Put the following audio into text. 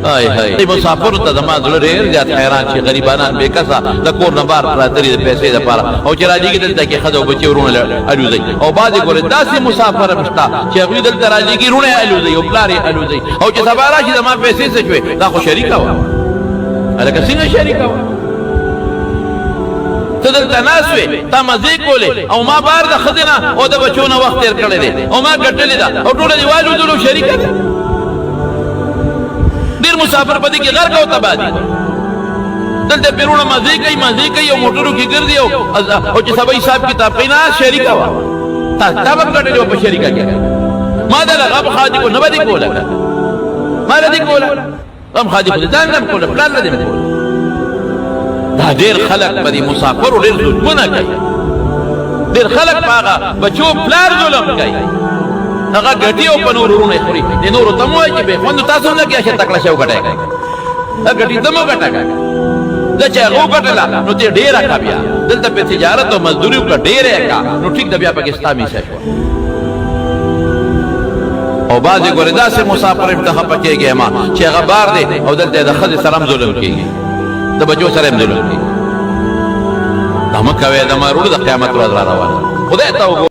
هاي هاي مسافر ته زما زړه ډېر زیات حیران شي غریبانان بې کسه د کور نه بار پراته دي د پیسې دپاره او چې راځي دلته کې ښځه او بچي ورونه الوځي او بعضې ګورې داسې مسافر هم شته چې هغوی دلته راځي روڼه یې الوځي او پلار یې الوځي او چې سبا راشي زما پیسې څه شوې دا خو شریکه وه هلکه څنګه شریکه وه ته دلته ناست وې تا مزې کولې او ما بار د ښځې نه او د بچو نه وخت تېر کړی دی او ما ګټلې ده او ټوله دې والوځلو شریکه ده ډېر مسافر په دې کې غرق او تباه دي دلته پیرونه مزې کوي او موټرو کې ګرځي او چې سبا حساب کتاب کوي نه شریکه وه تا به هم ګټلې وه په شریکه کې ما دله غم خادي کو نه به دې کوله ما نه دې کوله غم خادي خو دې ځان نه م کوله پلار نه دې م کوله دا ډېر خلک په دې مسافرو ډېر ظلمونه کوي ډېر خلک په هغه بچو پلار ظلم کوي هغه ګټي او په نورو ورونه یې خوري دې نورو ته مو وایي چې بېخوندو تاسو هم لګیا شه تکړه شه وګټئ دا ګټي ته مو ګټه کوي دا چې هغه وګټله نو ته ډېره کا بیا دلته په تجارت او مزدوري وکړه ډېره یې کا نو ټیک ده بیا پکې ستا میسه شوه او بعضې ګورې داسې مسافر هم ته خفه کېږې ما چې هغه بار دی او دلته د ښځې سره هم ظلم کېږي د بچو سره هم ظلم کېږي دا مه کوئ د مروړو د قیامت ورځ را روانه خدای ته